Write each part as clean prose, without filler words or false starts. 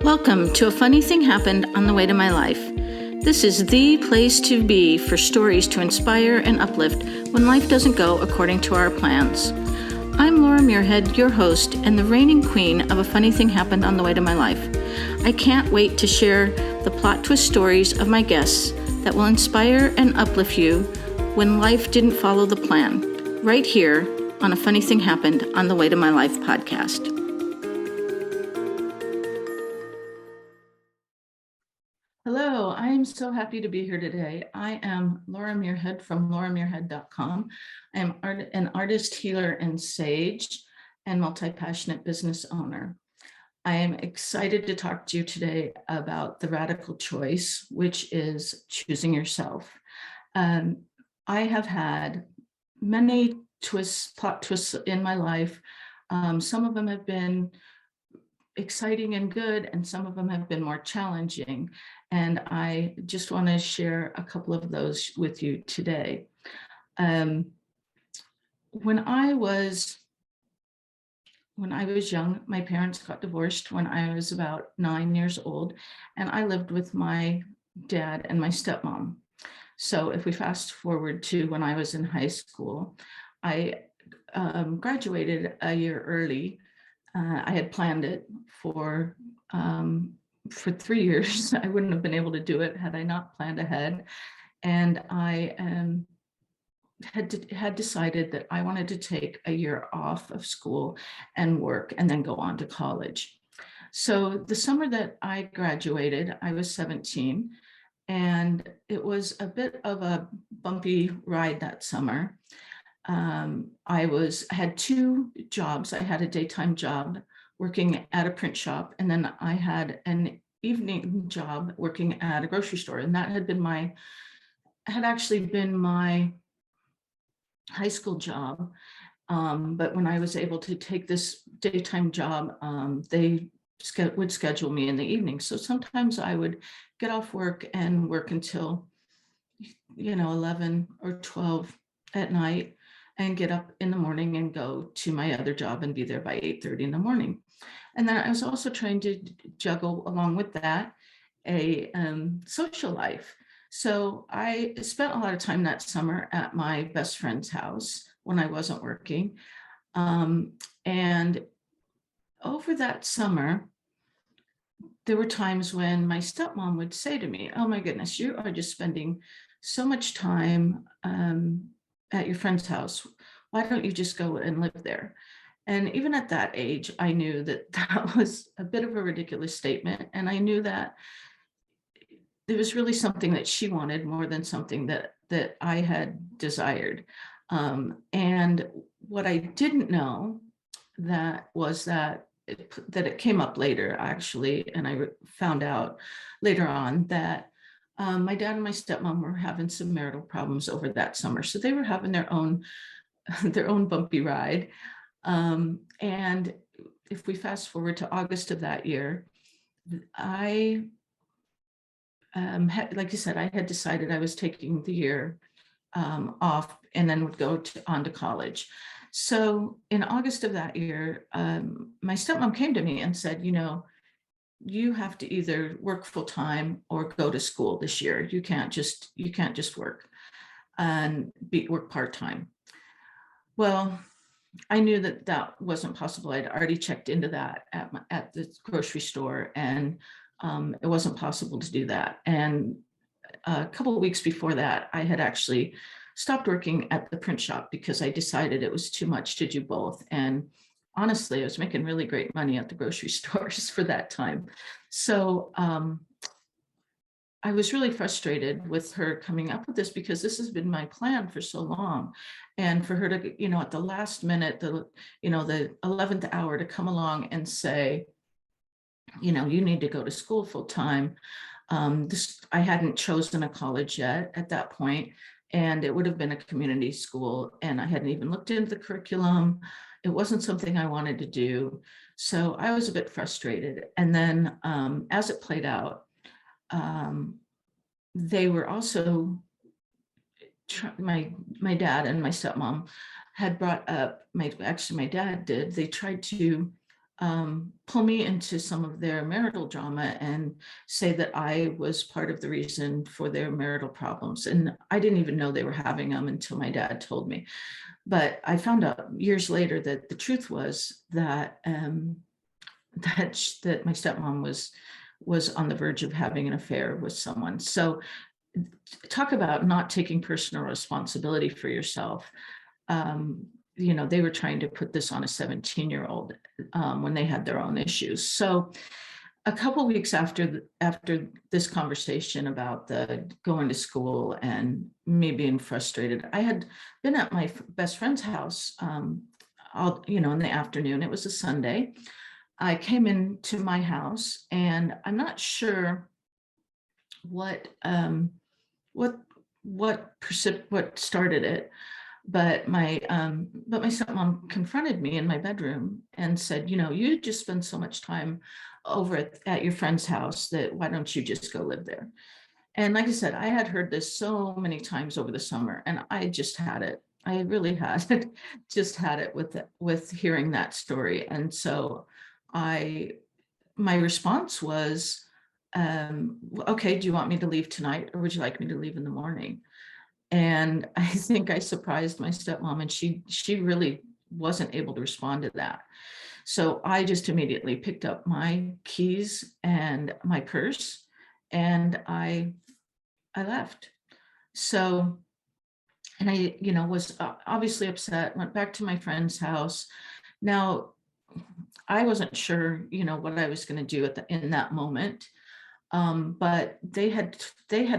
Welcome to A Funny Thing Happened on the Way to My Life. This is the place to be for stories to inspire and uplift when life doesn't go according to our plans. I'm Laura Muirhead, your host and the reigning queen of A Funny Thing Happened on the Way to My Life. I can't wait to share the plot twist stories of my guests that will inspire and uplift you when life didn't follow the plan, right here on A Funny Thing Happened on the Way to My Life podcast. Hello, I am so happy to be here today. I am Laura Muirhead from lauramuirhead.com. I am an artist, healer, and sage, and multi-passionate business owner. I am excited to talk to you today about the radical choice, which is choosing yourself. I have had many plot twists in my life. Some of them have been exciting and good, and some of them have been more challenging. And I just want to share a couple of those with you today. When I was young, my parents got divorced when I was about 9 years old, and I lived with my dad and my stepmom. So if we fast forward to when I was in high school, I graduated a year early. I had planned it for 3 years. I wouldn't have been able to do it had I not planned ahead. And I had decided that I wanted to take a year off of school and work and then go on to college. So the summer that I graduated, I was 17, and it was a bit of a bumpy ride that summer. I had two jobs. I had a daytime job working at a print shop, and then I had an evening job working at a grocery store, and that had actually been my high school job. But when I was able to take this daytime job, they would schedule me in the evening. So sometimes I would get off work and work until 11 or 12 at night, and get up in the morning and go to my other job and be there by 8:30 in the morning. And then I was also trying to juggle along with that a social life. So I spent a lot of time that summer at my best friend's house when I wasn't working. And over that summer, there were times when my stepmom would say to me, "Oh my goodness, you are just spending so much time at your friend's house. Why don't you just go and live there?" And even at that age, I knew that that was a bit of a ridiculous statement. And I knew that it was really something that she wanted more than something that I had desired. And what I didn't know was that it came up later, actually, and I found out later on that my dad and my stepmom were having some marital problems over that summer. So they were having their own bumpy ride. And if we fast forward to August of that year, I, like you said, I had decided I was taking the year off and then would go on to college. So in August of that year, my stepmom came to me and said, you have to either work full time or go to school this year. You can't just work and work part time. Well, I knew that wasn't possible. I'd already checked into that at the grocery store, and it wasn't possible to do that. And a couple of weeks before that, I had actually stopped working at the print shop because I decided it was too much to do both. And honestly, I was making really great money at the grocery stores for that time. So I was really frustrated with her coming up with this, because this has been my plan for so long. And for her to, at the last minute, the 11th hour, to come along and say, you need to go to school full time. I hadn't chosen a college yet at that point, and it would have been a community school, and I hadn't even looked into the curriculum. It wasn't something I wanted to do. So I was a bit frustrated. And then as it played out, they were also, my dad and my stepmom had brought up, my dad did, they tried to pull me into some of their marital drama and say that I was part of the reason for their marital problems. And I didn't even know they were having them until my dad told me. But I found out years later that the truth was that that my stepmom was on the verge of having an affair with someone. So talk about not taking personal responsibility for yourself. They were trying to put this on a 17-year-old when they had their own issues. So a couple of weeks after this conversation about the going to school and me being frustrated, I had been at my best friend's house in the afternoon. It was a Sunday. I came into my house, and I'm not sure what what what started it, but my stepmom confronted me in my bedroom and said, you just spend so much time over at your friend's house, that why don't you just go live there? And like I said, I had heard this so many times over the summer, and I just had it. I really had it, just had it with hearing that story. And so my response was, okay, do you want me to leave tonight, or would you like me to leave in the morning? And I think I surprised my stepmom, and she really wasn't able to respond to that. So I just immediately picked up my keys and my purse, and I left. So, and I, was obviously upset, went back to my friend's house. Now, I wasn't sure, what I was going to do in that moment. But they had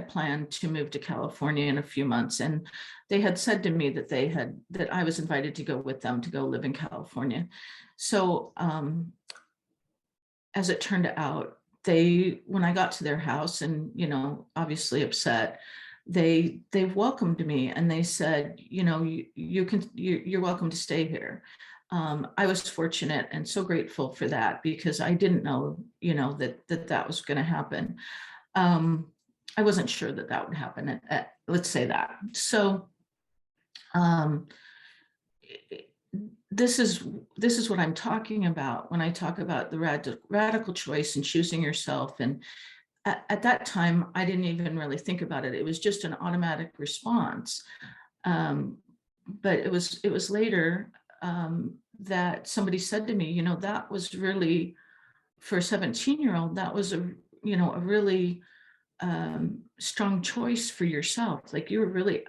planned to move to California in a few months, and they had said to me that I was invited to go with them to go live in California. So as it turned out, when I got to their house, and obviously upset, they welcomed me, and they said, you're welcome to stay here. I was fortunate and so grateful for that, because I didn't know, that was going to happen. I wasn't sure that would happen. Let's say that. So this is what I'm talking about when I talk about the radical choice and choosing yourself. And at that time, I didn't even really think about it. It was just an automatic response. But it was later that somebody said to me, that was really, for a 17-year-old, that was a really strong choice for yourself. Like, you were really,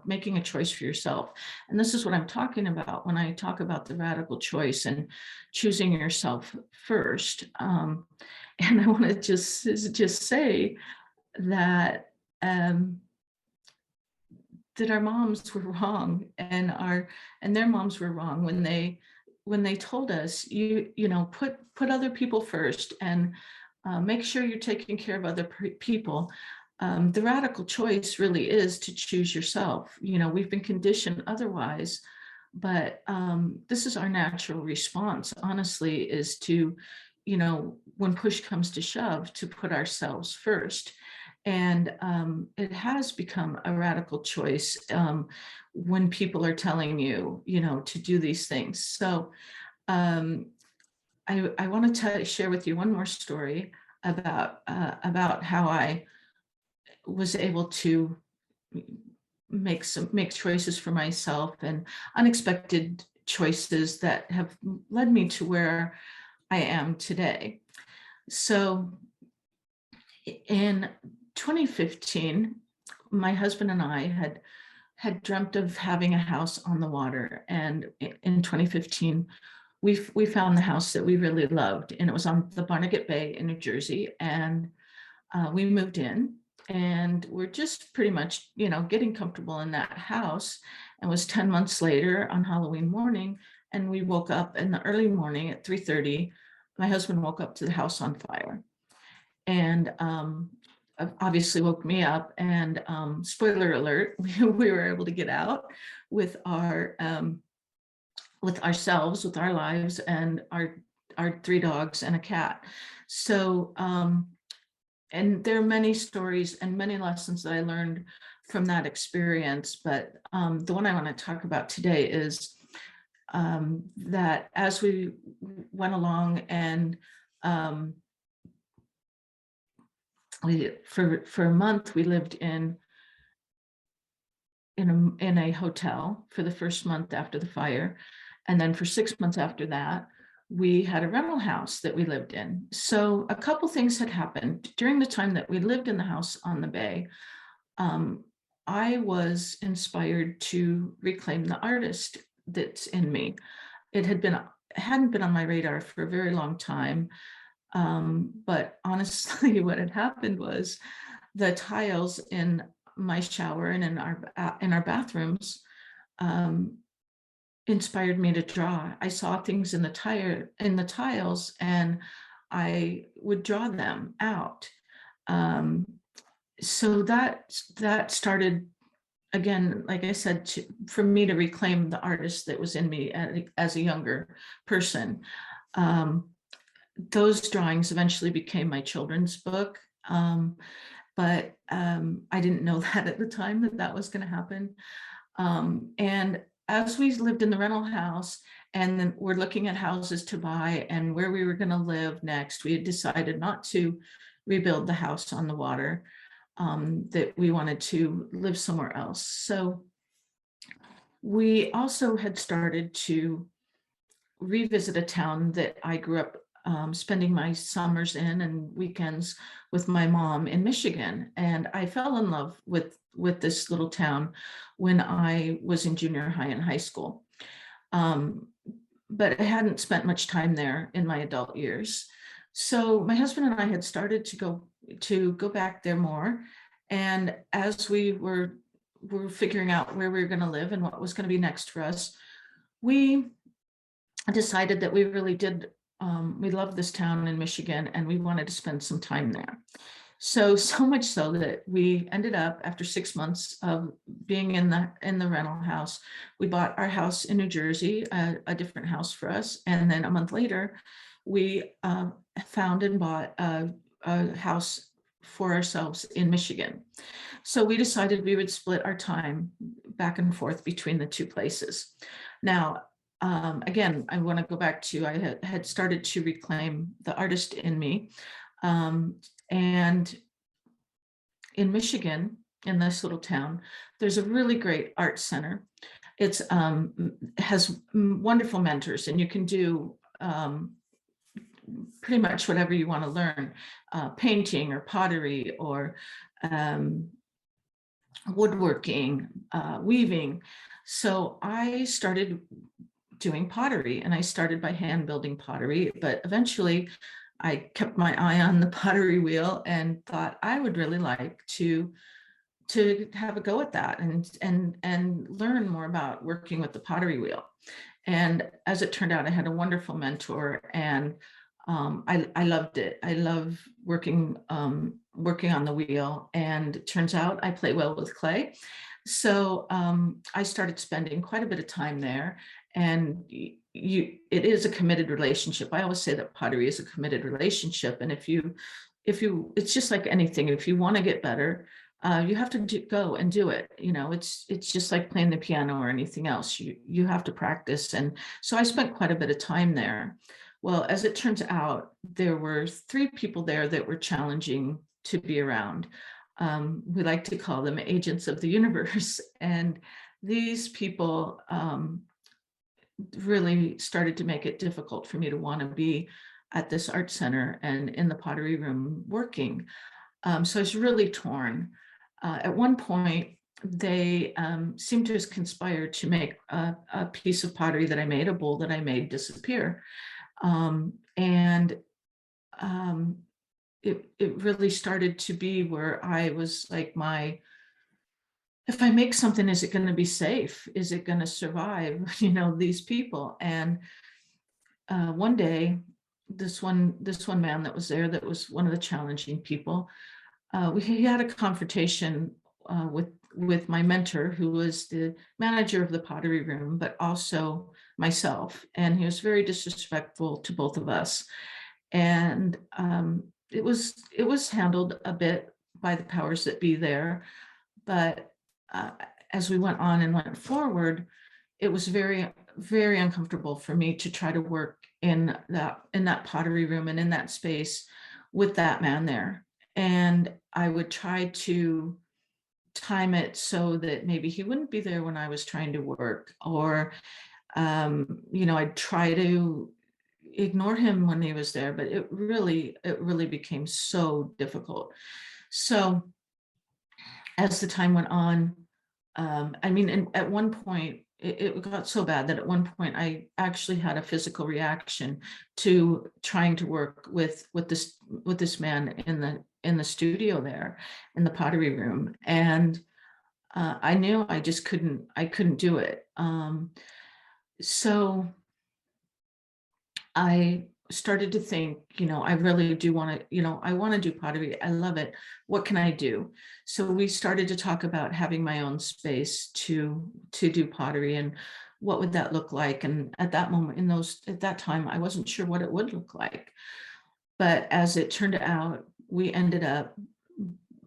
making a choice for yourself. And this is what I'm talking about when I talk about the radical choice and choosing yourself first. And I want to just say that that our moms were wrong, and their moms were wrong when they told us, put other people first, and make sure you're taking care of other people. The radical choice really is to choose yourself. We've been conditioned otherwise, but this is our natural response, honestly, is to, when push comes to shove, to put ourselves first. And it has become a radical choice when people are telling you, to do these things. So I want to share with you one more story about how I was able to make choices for myself, and unexpected choices that have led me to where I am today. So in 2015, my husband and I had dreamt of having a house on the water, and in 2015 we found the house that we really loved, and it was on the Barnegat Bay in New Jersey. And we moved in, and we're just pretty much, getting comfortable in that house. And it was 10 months later on Halloween morning, and we woke up in the early morning at 3:30. My husband woke up to the house on fire, and obviously woke me up. And spoiler alert, we were able to get out with with ourselves, with our lives, and our 3 dogs and a cat. So and there are many stories and many lessons that I learned from that experience, but the one I want to talk about today is that as we went along and for a month, we lived in a hotel for the first month after the fire. And then for 6 months after that, we had a rental house that we lived in. So a couple things had happened during the time that we lived in the house on the bay. I was inspired to reclaim the artist that's in me. It hadn't been on my radar for a very long time. But honestly, what had happened was the tiles in my shower and in our bathrooms inspired me to draw. I saw things in the tiles, and I would draw them out. So that started again, like I said, for me to reclaim the artist that was in me as a younger person. Those drawings eventually became my children's book. But I didn't know that at the time that was going to happen. And as we lived in the rental house and then we're looking at houses to buy and where we were going to live next, we had decided not to rebuild the house on the water, that we wanted to live somewhere else. So we also had started to revisit a town that I grew up spending my summers in and weekends with my mom in Michigan. And I fell in love with this little town when I was in junior high and high school. But I hadn't spent much time there in my adult years. So my husband and I had started to go back there more. And as we were figuring out where we were going to live and what was going to be next for us, we decided that we really did, we loved this town in Michigan and we wanted to spend some time there. So much so that we ended up, after 6 months of being in the rental house, we bought our house in New Jersey, a different house for us. And then a month later, we found and bought a house for ourselves in Michigan. So we decided we would split our time back and forth between the two places. Now, again, I want to go back to, I had started to reclaim the artist in me. And in Michigan, in this little town, there's a really great art center. It's has wonderful mentors, and you can do pretty much whatever you want to learn, painting or pottery or woodworking, weaving. So I started doing pottery, and I started by hand building pottery, but eventually I kept my eye on the pottery wheel and thought I would really like to have a go at that and learn more about working with the pottery wheel. And as it turned out, I had a wonderful mentor, and I loved it. I love working on the wheel, and it turns out I play well with clay. So I started spending quite a bit of time there, and it is a committed relationship. I always say that pottery is a committed relationship, and if you, it's just like anything. If you want to get better, you have to go and do it. You know, it's just like playing the piano or anything else. You have to practice, and so I spent quite a bit of time there. Well, as it turns out, there were 3 people there that were challenging to be around. We like to call them agents of the universe, and these people really started to make it difficult for me to want to be at this art center and in the pottery room working. So I was really torn. At one point, they seemed to have conspired to make a piece of pottery that I made, a bowl that I made, disappear. And it really started to be where I was like, if I make something, is it going to be safe? Is it going to survive, these people? And one day, this one man that was there, that was one of the challenging people, he had a confrontation with my mentor, who was the manager of the pottery room, but also myself. And he was very disrespectful to both of us. And it was handled a bit by the powers that be there. But as we went on and went forward, it was very very uncomfortable for me to try to work in that pottery room and in that space with that man there. And I would try to time it so that maybe he wouldn't be there when I was trying to work, or I'd try to ignore him when he was there, but it really became so difficult. So as the time went on, and at one point it got so bad that at one point I actually had a physical reaction to trying to work with this man in the studio there in the pottery room, and I knew I couldn't do it. So I started to think, I really do want to, I want to do pottery. I love it. What can I do? So we started to talk about having my own space to do pottery, and what would that look like? And at that moment, at that time, I wasn't sure what it would look like. But as it turned out, we ended up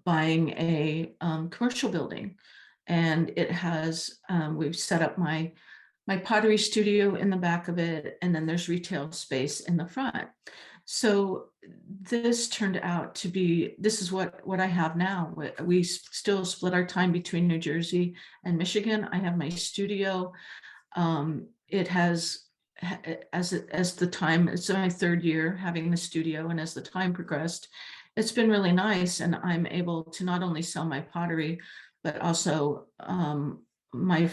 buying a commercial building, and it has, we've set up my pottery studio in the back of it, and then there's retail space in the front. So this turned out to be, this is what I have now. We still split our time between New Jersey and Michigan. I have my studio. It has, as the time, it's my third year having the studio, and as the time progressed, it's been really nice. And I'm able to not only sell my pottery, but also my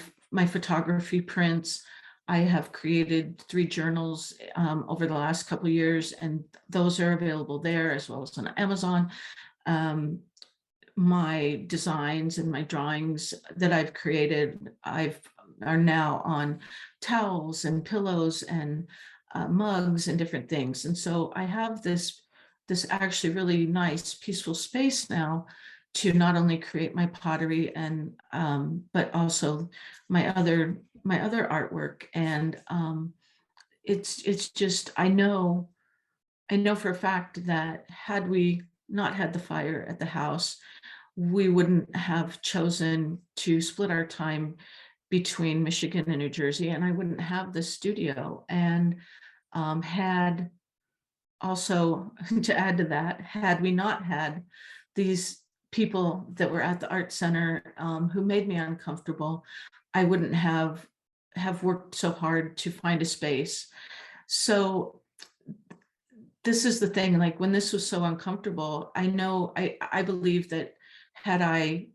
photography prints. I have created 3 journals over the last couple of years, and those are available there as well as on Amazon. My designs and my drawings that I've created, are now on towels and pillows and mugs and different things. And so I have this actually really nice, peaceful space now to not only create my pottery and but also my other artwork. And it's just, I know for a fact that had we not had the fire at the house, we wouldn't have chosen to split our time between Michigan and New Jersey, and I wouldn't have the studio. And had also, to add to that, had we not had these people that were at the art center who made me uncomfortable, I wouldn't have worked so hard to find a space. So this is the thing, like when this was so uncomfortable, I believe that had I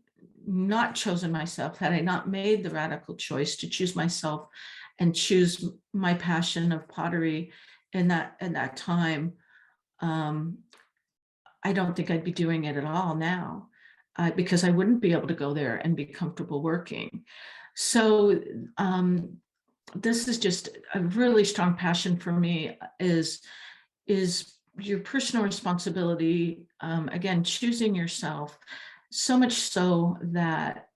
not chosen myself, had I not made the radical choice to choose myself and choose my passion of pottery in that time, I don't think I'd be doing it at all now, because I wouldn't be able to go there and be comfortable working. So this is just a really strong passion for me, is your personal responsibility, again, choosing yourself, so much so that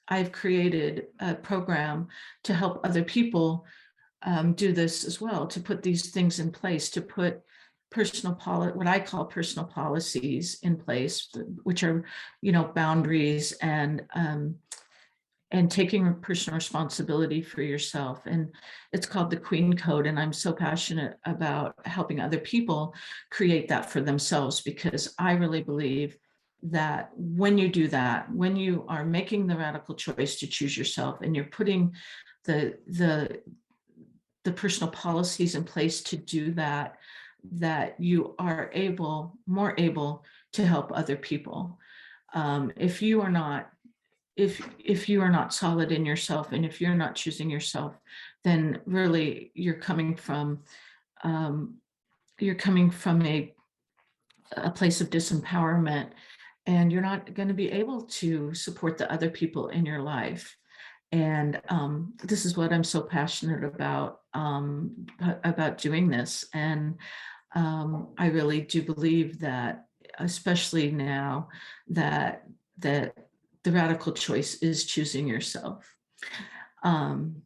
I've created a program to help other people do this as well, to put these things in place, to put what I call personal policies in place, which are, boundaries and taking personal responsibility for yourself. And it's called the Queen Code. And I'm so passionate about helping other people create that for themselves, because I really believe that when you do that, when you are making the radical choice to choose yourself, and you're putting the personal policies in place to do that, that you are more able to help other people. If you are not solid in yourself, and if you're not choosing yourself, then really you're coming from a place of disempowerment, and you're not going to be able to support the other people in your life. And this is what I'm so passionate about doing this. And I really do believe that, especially now, that the radical choice is choosing yourself. And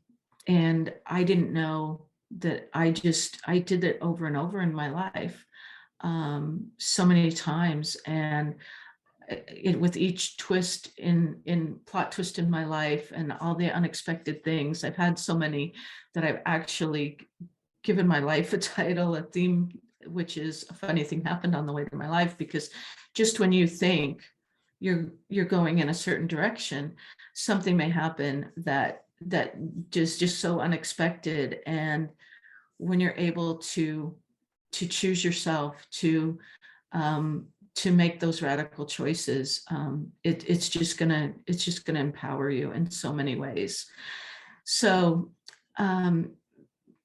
I didn't know that I did it over and over in my life, so many times. And with each twist in plot twist in my life and all the unexpected things. I've had so many that I've actually given my life a title, a theme, which is A Funny Thing Happened on the Way to My Life, because just when you think you're going in a certain direction, something may happen that is just so unexpected. And when you're able to choose yourself, to make those radical choices, it's just gonna empower you in so many ways. So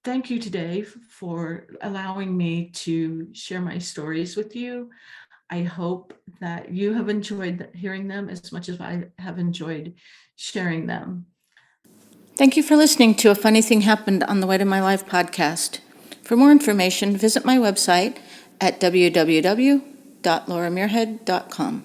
thank you today for allowing me to share my stories with you. I hope that you have enjoyed hearing them as much as I have enjoyed sharing them. Thank you for listening to A Funny Thing Happened on the Way to My Life podcast. For more information, visit my website at www.lauramuirhead.com.